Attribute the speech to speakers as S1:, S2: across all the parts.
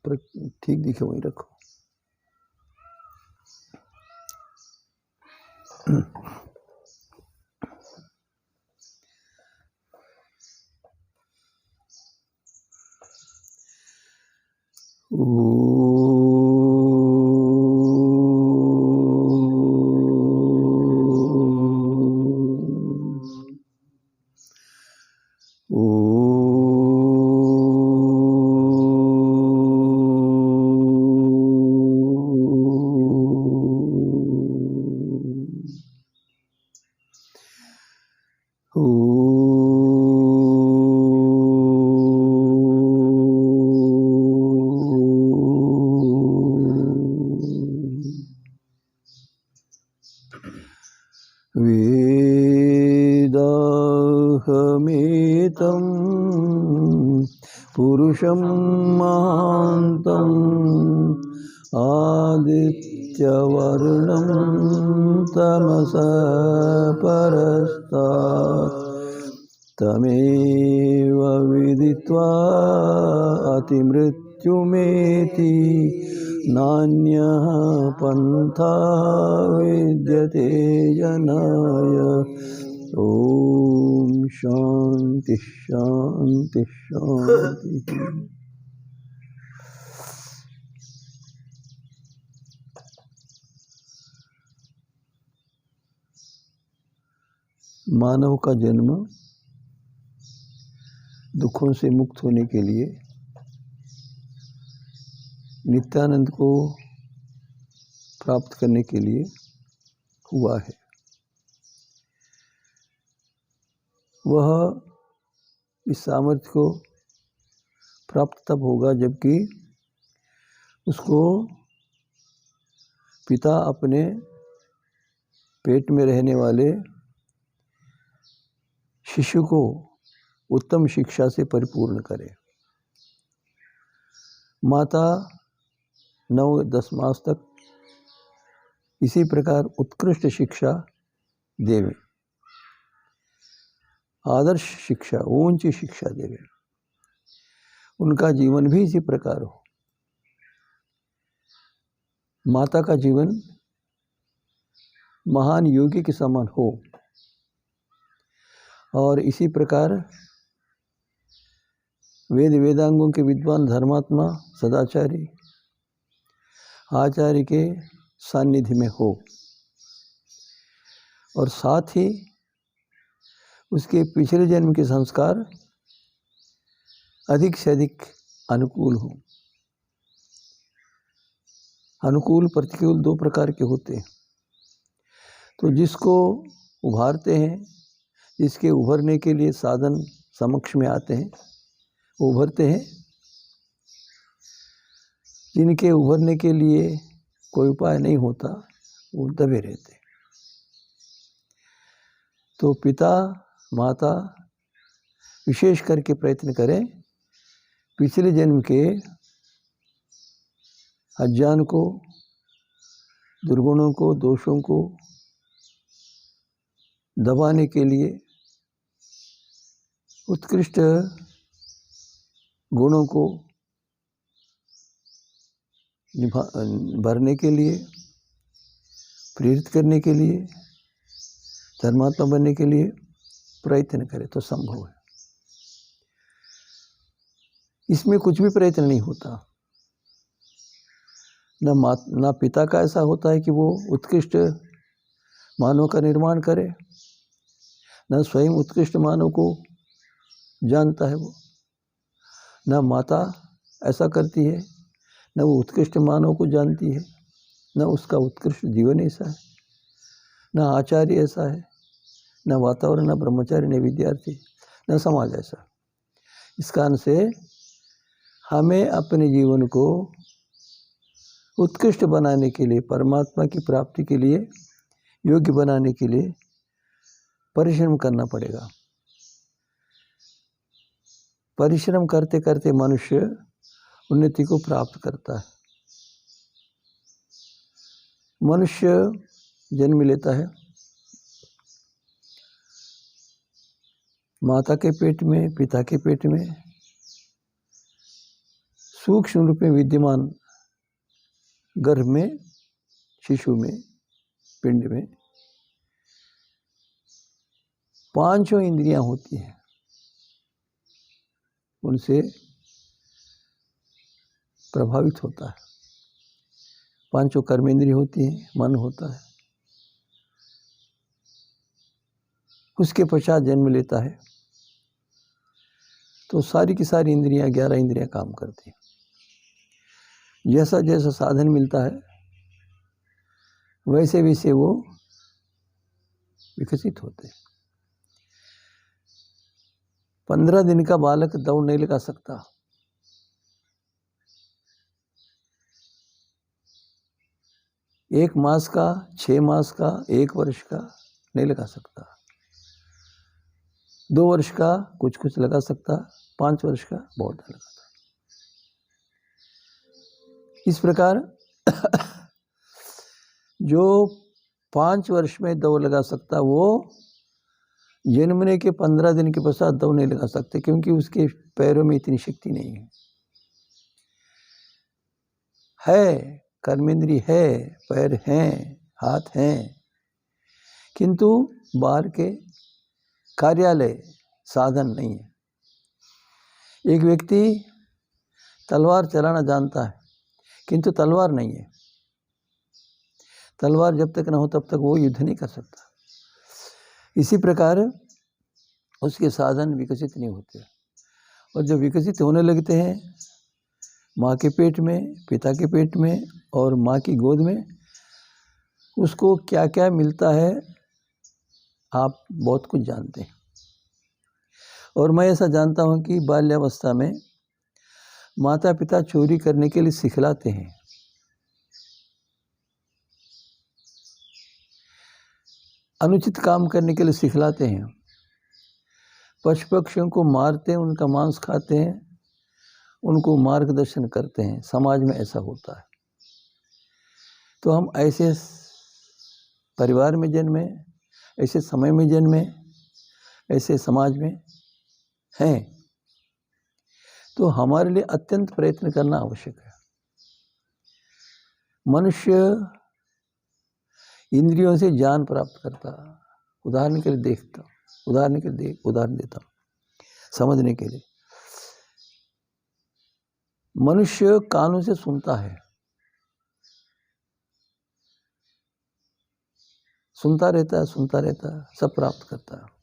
S1: पर ठीक दिखे वहीं रखो। वेदाहमेतं पुरुषं महान्तम् आदित्यवर्णं तमसः परस्तात् तमेव विदित्वा अतिमृत्युमेति नान्यः पन्था विद्यते जनाय। ओम शांति शांति शांति। मानव का जन्म दुखों से मुक्त होने के लिए, नित्यानंद को प्राप्त करने के लिए हुआ है। वह इस सामर्थ्य को प्राप्त तब होगा जबकि उसको पिता अपने पेट में रहने वाले शिशु को उत्तम शिक्षा से परिपूर्ण करे। माता 9-10 मास तक इसी प्रकार उत्कृष्ट शिक्षा देवे, आदर्श शिक्षा, ऊंची शिक्षा देवे। उनका जीवन भी इसी प्रकार हो। माता का जीवन महान योगी के समान हो और इसी प्रकार वेद वेदांगों के विद्वान धर्मात्मा सदाचारी आचार्य के सानिध्य में हो और साथ ही उसके पिछले जन्म के संस्कार अधिक से अधिक अनुकूल हो। अनुकूल प्रतिकूल 2 प्रकार के होते हैं। तो जिसको उभारते हैं, जिसके उभरने के लिए साधन समक्ष में आते हैं, वो उभरते हैं। जिनके उभरने के लिए कोई उपाय नहीं होता, वो दबे रहते हैं। तो पिता माता विशेष करके प्रयत्न करें पिछले जन्म के अज्ञान को, दुर्गुणों को, दोषों को दबाने के लिए, उत्कृष्ट गुणों को भरने के लिए, प्रेरित करने के लिए, धर्मात्मा बनने के लिए प्रयत्न करें तो संभव है। इसमें कुछ भी प्रयत्न नहीं होता। ना पिता का ऐसा होता है कि वो उत्कृष्ट मानव का निर्माण करे, न स्वयं उत्कृष्ट मानव को जानता है वो, न माता ऐसा करती है, न वो उत्कृष्ट मानव को जानती है, न उसका उत्कृष्ट जीवन ऐसा है, न आचार्य ऐसा है, न वातावरण, न ब्रह्मचारी, न विद्यार्थी, न समाज ऐसा। इस कारण से हमें अपने जीवन को उत्कृष्ट बनाने के लिए, परमात्मा की प्राप्ति के लिए योग्य बनाने के लिए परिश्रम करना पड़ेगा। परिश्रम करते करते मनुष्य उन्नति को प्राप्त करता है। मनुष्य जन्म लेता है, माता के पेट में, पिता के पेट में सूक्ष्म रूप में विद्यमान गर्भ में, शिशु में, पिंड में 5 इंद्रियां होती हैं, उनसे प्रभावित होता है। 5 कर्मेंद्रिय होती हैं, मन होता है। उसके पश्चात जन्म लेता है तो सारी की सारी इंद्रियां, 11 इंद्रियां काम करती हैं। जैसा जैसा साधन मिलता है वैसे वैसे वो विकसित होते हैं। 15 दिन का बालक दौड़ नहीं लगा सकता, 1 मास का, 6 मास का, 1 वर्ष का नहीं लगा सकता, 2 वर्ष का कुछ कुछ लगा सकता, 5 वर्ष का बहुत लगाता। इस प्रकार जो 5 वर्ष में दौड़ लगा सकता, वो जन्मने के 15 दिन के पश्चात दौड़ नहीं लगा सकते, क्योंकि उसके पैरों में इतनी शक्ति नहीं है। कर्मेंद्रिय है, पैर हैं, हाथ हैं, किंतु बाहर के कार्यालय साधन नहीं है। एक व्यक्ति तलवार चलाना जानता है, किंतु तलवार नहीं है। तलवार जब तक न हो तब तक वो युद्ध नहीं कर सकता। इसी प्रकार उसके साधन विकसित नहीं होते, और जब विकसित होने लगते हैं माँ के पेट में, पिता के पेट में और माँ की गोद में, उसको क्या क्या मिलता है आप बहुत कुछ जानते हैं। और मैं ऐसा जानता हूँ कि बाल्यावस्था में माता पिता चोरी करने के लिए सिखलाते हैं। अनुचित काम करने के लिए सिखलाते हैं, पशु पक्षियों को मारते हैं, उनका मांस खाते हैं, उनको मार्गदर्शन करते हैं। समाज में ऐसा होता है। तो हम ऐसे परिवार में जन्मे, ऐसे समय में जन्मे, ऐसे समाज में हैं, तो हमारे लिए अत्यंत प्रयत्न करना आवश्यक है। मनुष्य इंद्रियों से ज्ञान प्राप्त करता। उदाहरण के लिए उदाहरण देता हूँ समझने के लिए। मनुष्य कानों से सुनता है, सुनता रहता है, सब प्राप्त करता है।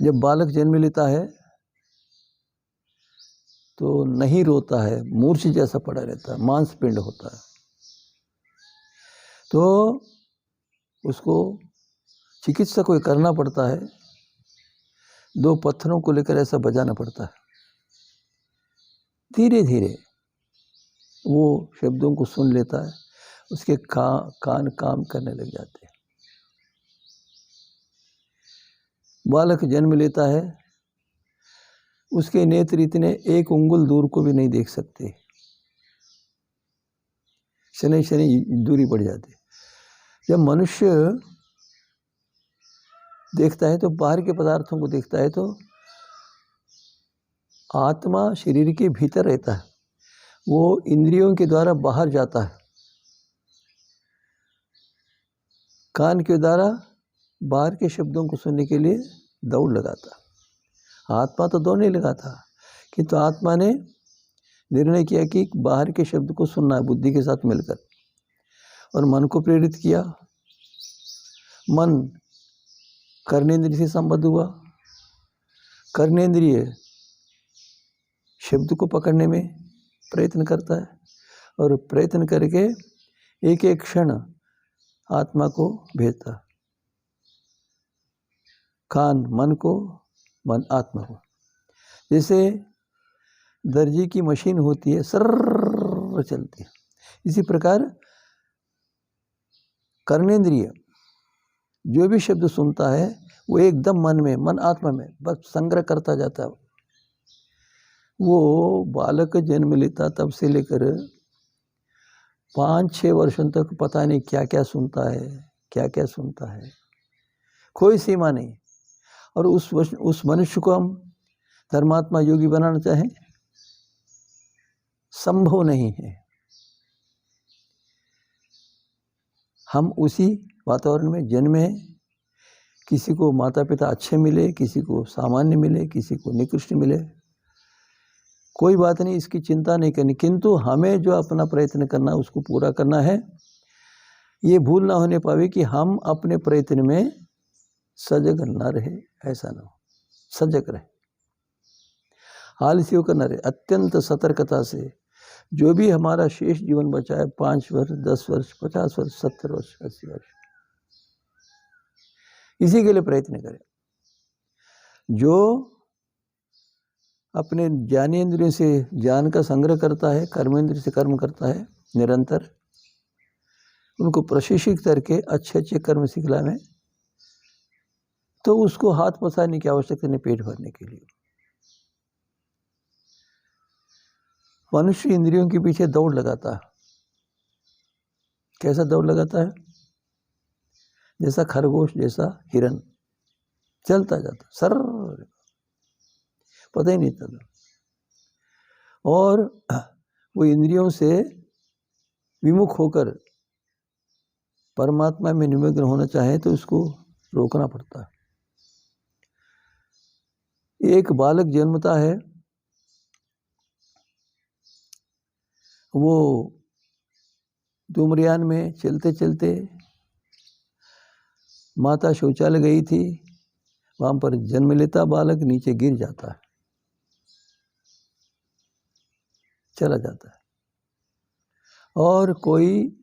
S1: जब बालक जन्म लेता है तो नहीं रोता है, मूर्छ जैसा पड़ा रहता है, मांसपिंड होता है, तो उसको चिकित्सा को करना पड़ता है। 2 पत्थरों को लेकर ऐसा बजाना पड़ता है। धीरे धीरे वो शब्दों को सुन लेता है, उसके कान काम करने लग जाते हैं। बालक जन्म लेता है, उसके नेत्र इतने 1 उंगल दूर को भी नहीं देख सकते, शनि दूरी बढ़ जाती है। जब मनुष्य देखता है तो बाहर के पदार्थों को देखता है, तो आत्मा शरीर के भीतर रहता है, वो इंद्रियों के द्वारा बाहर जाता है। कान के द्वारा बाहर के शब्दों को सुनने के लिए दौड़ लगाता। आत्मा तो दौड़ नहीं लगाता, किंतु आत्मा ने निर्णय किया कि बाहर के शब्द को सुनना है बुद्धि के साथ मिलकर, और मन को प्रेरित किया। मन कर्नेंद्रिय से संबद्ध हुआ। कर्नेंद्रिय शब्द को पकड़ने में प्रयत्न करता है, और प्रयत्न करके एक एक क्षण आत्मा को भेजता। कान मन को, मन आत्मा को। जैसे दर्जी की मशीन होती है, सर्र चलती है, इसी प्रकार कर्नेंद्रिय जो भी शब्द सुनता है वो एकदम मन में, मन आत्मा में बस संग्रह करता जाता है। वो बालक जन्म लेता तब से लेकर 5-6 वर्षों तक पता नहीं क्या क्या सुनता है, कोई सीमा नहीं। और उस मनुष्य को हम धर्मात्मा योगी बनाना चाहें, संभव नहीं है। हम उसी वातावरण में जन्मे हैं। किसी को माता पिता अच्छे मिले, किसी को सामान्य मिले, किसी को निकृष्ट मिले, कोई बात नहीं, इसकी चिंता नहीं करनी, किंतु हमें जो अपना प्रयत्न करना है उसको पूरा करना है। ये भूल ना होने पावे कि हम अपने प्रयत्न में सजग न रहे, ऐसा ना हो, सजग रहे, आलसी होकर न रहे, अत्यंत सतर्कता से जो भी हमारा शेष जीवन बचा है, 5 वर्ष, 10 वर्ष, 50 वर्ष, 70 वर्ष, 80 वर्ष, इसी के लिए प्रयत्न करें। जो अपने ज्ञानेंद्रियों से ज्ञान का संग्रह करता है, कर्मेंद्रिय से कर्म करता है निरंतर, उनको प्रशिक्षित करके अच्छे अच्छे कर्म सिखलाएं, तो उसको हाथ पसारने की आवश्यकता नहीं पेट भरने के लिए। मनुष्य इंद्रियों के पीछे दौड़ लगाता है। कैसा दौड़ लगाता है? जैसा खरगोश, जैसा हिरन, चलता जाता सर, पता ही नहीं चलता। और वो इंद्रियों से विमुख होकर परमात्मा में निमग्न होना चाहे तो उसको रोकना पड़ता है। एक बालक जन्मता है, वो धूम्रयान में चलते चलते माता शौचालय गई थी, वहाँ पर जन्म लेता बालक, नीचे गिर जाता है, चला जाता है। और कोई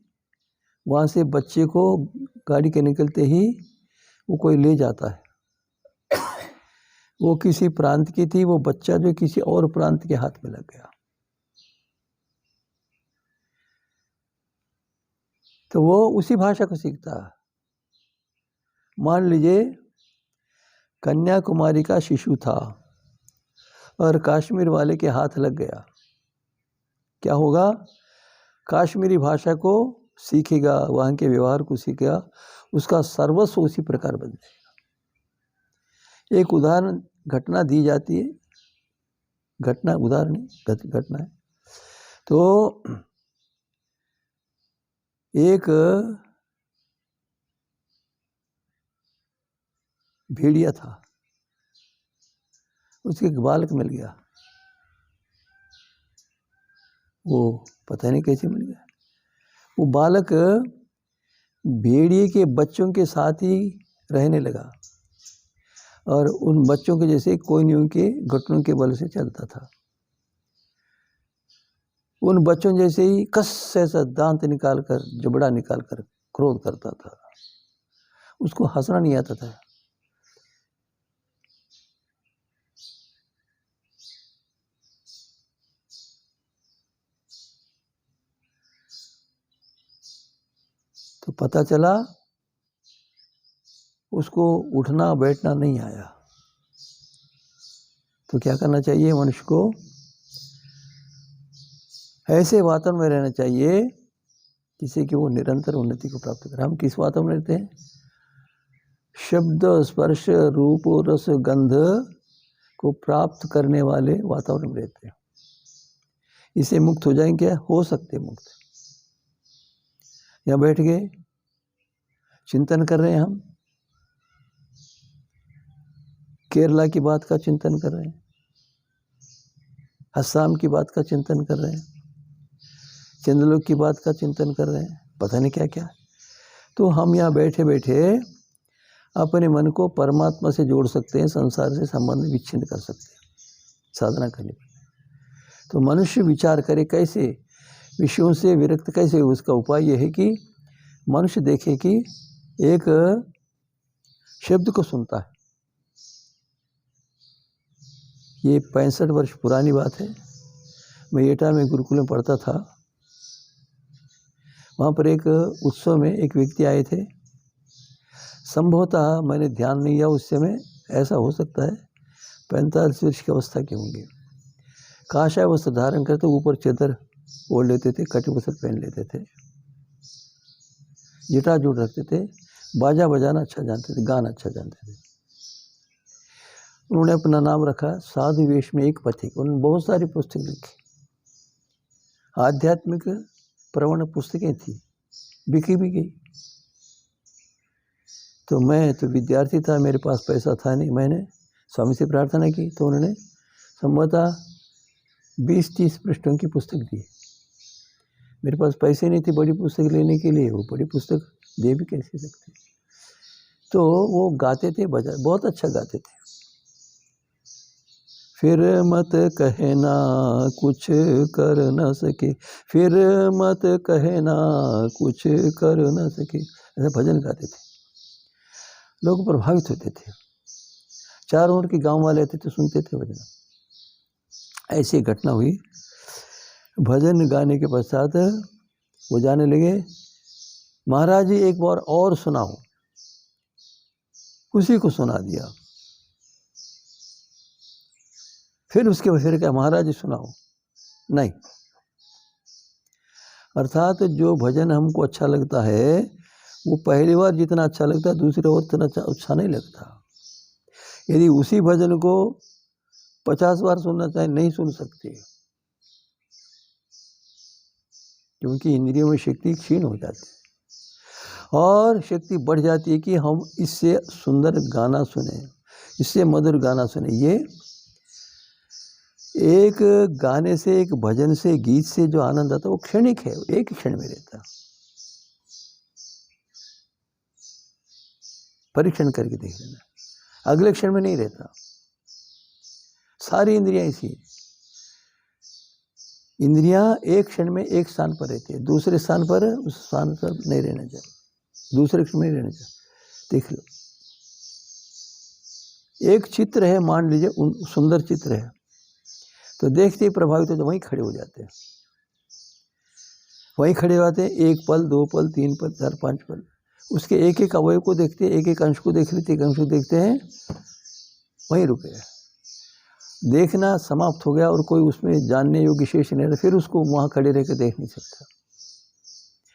S1: वहाँ से बच्चे को गाड़ी के निकलते ही वो कोई ले जाता है। वो किसी प्रांत की थी, वो बच्चा जो किसी और प्रांत के हाथ में लग गया। तो वो उसी भाषा को सीखता है। मान लीजिए कन्याकुमारी का शिशु था और कश्मीर वाले के हाथ लग गया, क्या होगा? कश्मीरी भाषा को सीखेगा, वहाँ के व्यवहार को सीखेगा, उसका सर्वस्व उसी प्रकार बन जाएगा। एक उदाहरण घटना दी जाती है, घटना उदाहरण नहीं, घटना है। तो एक भेड़िया था, उसके एक बालक मिल गया, वो पता नहीं कैसे मिल गया। वो बालक भेड़िए के बच्चों के साथ ही रहने लगा और उन बच्चों के जैसे कोई नहीं उनके घुटनों के बल से चलता था। उन बच्चों जैसे ही कस ऐसा दांत निकालकर, जबड़ा निकालकर क्रोध करता था। उसको हंसना नहीं आता था। तो पता चला उसको उठना बैठना नहीं आया। तो क्या करना चाहिए मनुष्य को? ऐसे वातावरण में रहना चाहिए जिससे कि वो निरंतर उन्नति को प्राप्त करे। हम किस वातावरण में रहते हैं? शब्द, स्पर्श, रूप, रस, गंध को प्राप्त करने वाले वातावरण में रहते हैं। इससे मुक्त हो जाएंगे क्या? हो सकते मुक्त। यहाँ बैठ गए, चिंतन कर रहे हैं, हम केरला की बात का चिंतन कर रहे हैं, असम की बात का चिंतन कर रहे हैं, चंद्रलोक की बात का चिंतन कर रहे हैं, पता नहीं क्या क्या। तो हम यहाँ बैठे बैठे अपने मन को परमात्मा से जोड़ सकते हैं, संसार से संबंध विच्छिन्न कर सकते हैं साधना करने पर। तो मनुष्य विचार करे कैसे विषयों से विरक्त कैसे। उसका उपाय यह है कि मनुष्य देखे कि एक शब्द को सुनता है। ये 65 वर्ष पुरानी बात है। मैं एटा में गुरुकुल में पढ़ता था। वहाँ पर एक उत्सव में एक व्यक्ति आए थे। संभवतः मैंने ध्यान नहीं दिया उस समय, ऐसा हो सकता है 45 वर्ष की अवस्था के होंगे। काषाय वस्त्र धारण करते, ऊपर चादर ओढ़ लेते थे, कटे वस्त्र पहन लेते थे, जटा जोड़ रखते थे, बाजा बजाना अच्छा जानते थे, गाना अच्छा जानते थे। उन्होंने अपना नाम रखा साधु वेश में एक पथिक। उन्होंने बहुत सारी पुस्तक लिखी, आध्यात्मिक प्रवण पुस्तकें थी, बिकी भी गई। तो मैं तो विद्यार्थी था, मेरे पास पैसा था नहीं, मैंने स्वामी से प्रार्थना की तो उन्होंने संभवतः 20-30 पृष्ठों की पुस्तक दी। मेरे पास पैसे नहीं थे बड़ी पुस्तक लेने के लिए, वो बड़ी पुस्तक दे भी कैसे सकते। तो वो गाते थे भजन, बहुत अच्छा गाते थे। फिर मत कहना कुछ कर न सके, फिर मत कहना कुछ कर न सके, ऐसा भजन गाते थे। लोग प्रभावित होते थे, चारों ओर के गांव वाले आते थे, सुनते थे भजन। ऐसी घटना हुई। भजन गाने के पश्चात वो जाने लगे, महाराज जी एक बार और सुनाओ। उसी को सुना दिया। फिर उसके बाद फिर क्या, महाराज जी सुनाओ, नहीं। अर्थात जो भजन हमको अच्छा लगता है वो पहली बार जितना अच्छा लगता है दूसरी बार उतना अच्छा नहीं लगता। यदि उसी भजन को 50 बार सुनना चाहे नहीं सुन सकते, क्योंकि इंद्रियों में शक्ति क्षीण हो जाती है और शक्ति बढ़ जाती है कि हम इससे सुंदर गाना सुने, इससे मधुर गाना सुने। ये एक गाने से, एक भजन से, गीत से जो आनंद आता है वो क्षणिक है, एक ही क्षण में रहता। परीक्षण करके देख लेना, अगले क्षण में नहीं रहता। सारी इंद्रियां इसी, इंद्रियां एक क्षण में एक स्थान पर रहती है, दूसरे स्थान पर उस स्थान पर नहीं रहना चाहिए, दूसरे क्षण में नहीं रहना चाहिए। देख लो, एक चित्र है, मान लीजिए सुंदर चित्र है, तो देखते ही प्रभावित हो तो वहीं खड़े हो जाते हैं, वहीं खड़े हो जाते हैं। 1 पल, 2 पल, 3 पल, 4, 5 पल, उसके एक एक अवयव को देखते हैं, एक एक अंश को देख लेते, एक अंश को देखते हैं, वहीं रुके। देखना समाप्त हो गया और कोई उसमें जानने योग्य शेष नहीं रहा, फिर उसको वहां खड़े रह कर देख नहीं सकता।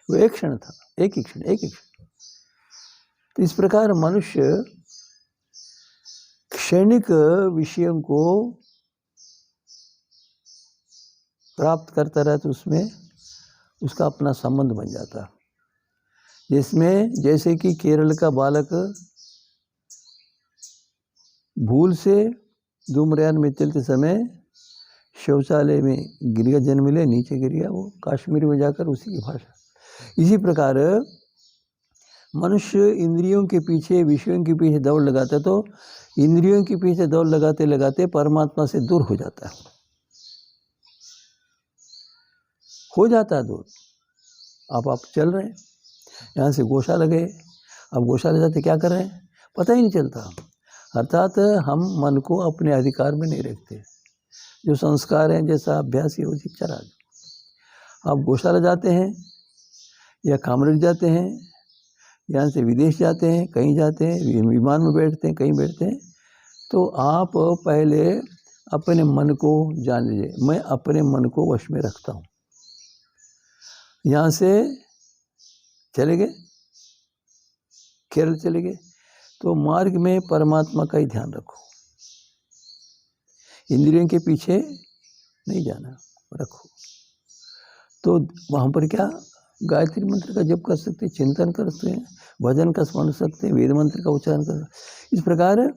S1: वो एक क्षण था, एक ही क्षण, एक ही क्षण। तो इस प्रकार मनुष्य क्षणिक विषयों को प्राप्त करता रहा तो उसमें उसका अपना संबंध बन जाता, जिसमें जैसे कि केरल का बालक भूल से धूम्रयान में चलते समय शौचालय में गिर गया, जन्म ले नीचे गिर गया, वो कश्मीर में जाकर उसी की भाषा। इसी प्रकार मनुष्य इंद्रियों के पीछे, विषयों के पीछे दौड़ लगाता है, तो इंद्रियों के पीछे दौड़ लगाते लगाते परमात्मा से दूर हो जाता है, दूर। आप चल रहे हैं, यहाँ से गौशाला गए, अब गौशाला जाते क्या कर रहे हैं पता ही नहीं चलता। अर्थात हम मन को अपने अधिकार में नहीं रखते, जो संस्कार हैं, जैसा अभ्यास है उसी चला। आप गौशाला जाते हैं या कामरेज जाते हैं, यहाँ से विदेश जाते हैं, कहीं जाते हैं, विमान में बैठते हैं, कहीं बैठते हैं, तो आप पहले अपने मन को जान लीजिए, मैं अपने मन को वश में रखता हूँ। यहाँ से चले गए, केरल चले गए, तो मार्ग में परमात्मा का ही ध्यान रखो, इंद्रियों के पीछे नहीं जाना, रखो। तो वहाँ पर क्या, गायत्री मंत्र का जप कर सकते हैं, चिंतन कर सकते हैं, भजन का स्मरण सकते हैं, वेद मंत्र का उच्चारण कर, इस प्रकार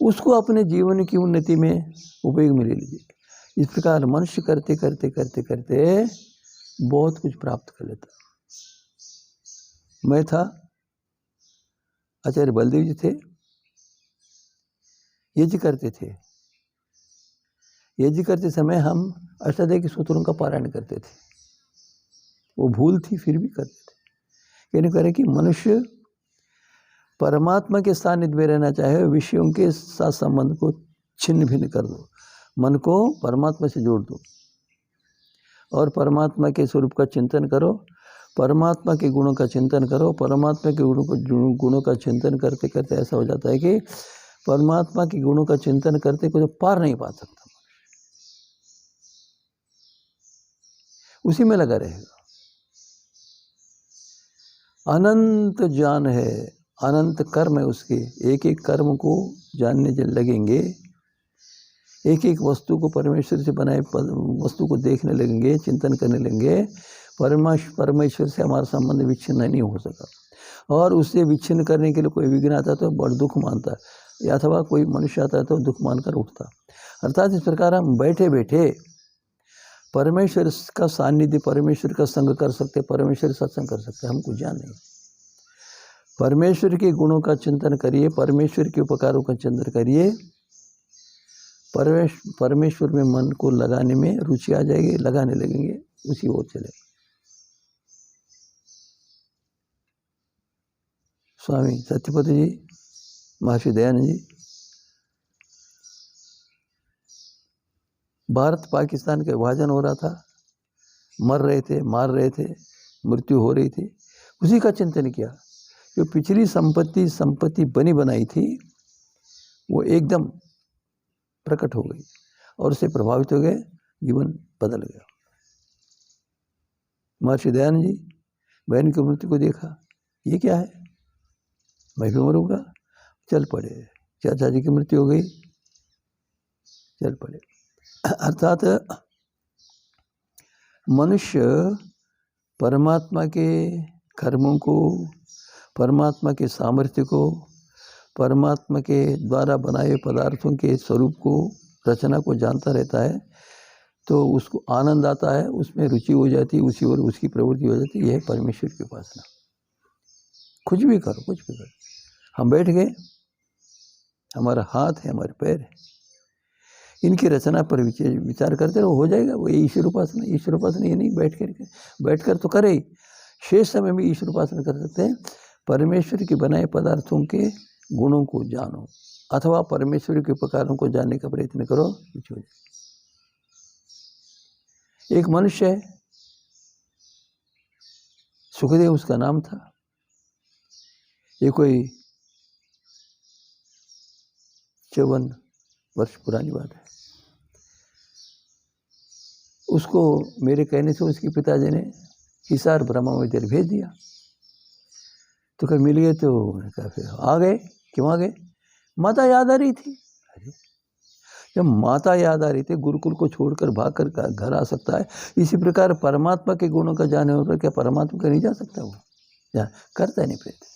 S1: उसको अपने जीवन की उन्नति में उपयोग में ले लीजिए। इस प्रकार मनुष्य करते करते करते करते बहुत कुछ प्राप्त कर लेता। मैं था, आचार्य बलदेव जी थे, यज्ञ करते थे। यज्ञ करते समय हम अष्टाध्यायी के सूत्रों का पारायण करते थे, वो भूल थी फिर भी करते थे। कहने कह रहे कि मनुष्य परमात्मा के सानिध्य में रहना चाहे, विषयों के साथ संबंध को छिन्न भिन्न कर दो, मन को परमात्मा से जोड़ दो और परमात्मा के स्वरूप का चिंतन करो, परमात्मा के गुणों का चिंतन करो। परमात्मा के गुणों का चिंतन करते करते ऐसा हो जाता है कि परमात्मा के गुणों का चिंतन करते कुछ पार नहीं पा सकता, उसी में लगा रहेगा। अनंत ज्ञान है, अनंत कर्म है उसके, एक एक कर्म को जानने लगेंगे, एक एक वस्तु को परमेश्वर से बनाए वस्तु को देखने लगेंगे, चिंतन करने लगेंगे, परमेश्वर से हमारा संबंध विच्छिन्न नहीं हो सका। और उससे विच्छिन्न करने के लिए कोई विघ्न आता तो बड़ दुख मानता, या अथवा कोई मनुष्य आता है तो दुख मानकर उठता। अर्थात इस प्रकार हम बैठे बैठे परमेश्वर का सानिध्य, परमेश्वर का संग कर सकते, परमेश्वर सत्संग कर सकते, हमको ज्ञान नहीं। परमेश्वर के गुणों का चिंतन करिए, परमेश्वर के उपकारों का चिंतन करिए, परमेश्वर में मन को लगाने में रुचि आ जाएगी, लगाने लगेंगे, उसी ओर चले। स्वामी सत्यपति जी, महर्षि दयानंद जी, भारत पाकिस्तान का विभाजन हो रहा था, मर रहे थे, मार रहे थे, मृत्यु हो रही थी, उसी का चिंतन किया। जो पिछली संपत्ति बनी बनाई थी वो एकदम प्रकट हो गई और उससे प्रभावित हो गए, जीवन बदल गया। महर्षि दयानंद जी बहन की मृत्यु को देखा, ये क्या है, मैं भी मरूंगा, चल पड़े। चाचा जी की मृत्यु हो गई, चल पड़े। अर्थात मनुष्य परमात्मा के कर्मों को, परमात्मा के सामर्थ्य को, परमात्मा के द्वारा बनाए पदार्थों के स्वरूप को, रचना को जानता रहता है तो उसको आनंद आता है, उसमें रुचि हो जाती है, उसी ओर उसकी प्रवृत्ति हो जाती है। यह है परमेश्वर की उपासना। कुछ भी करो, कुछ भी करो। हम बैठ गए, हमारा हाथ है, हमारे पैर है, इनकी रचना पर विचार करते रहो, हो जाएगा। वो ईश्वर उपासना। ईश्वर उपासना ये नहीं बैठ कर तो करे, शेष समय में ईश्वर उपासना कर सकते हैं। परमेश्वर के बनाए पदार्थों के गुणों को जानो, अथवा परमेश्वर के उपकारों को जानने का प्रयत्न करो, कुछ हो जाए। एक मनुष्य है, सुखदेव उसका नाम था। ये कोई 54 वर्ष पुरानी बात है। उसको मेरे कहने से उसके पिताजी ने हिसार ब्रह्मा विद्यालय भेज दिया। तो कभी मिल गए तो कहा, फिर आ गए। क्यों आ गए? माता याद आ रही थी। अरे जब माता याद आ रही थी, गुरुकुल को छोड़कर भागकर घर आ सकता है। इसी प्रकार परमात्मा के गुणों का जाने पर क्या परमात्मा का नहीं जा सकता? वो करता है नहीं प्रयत्न।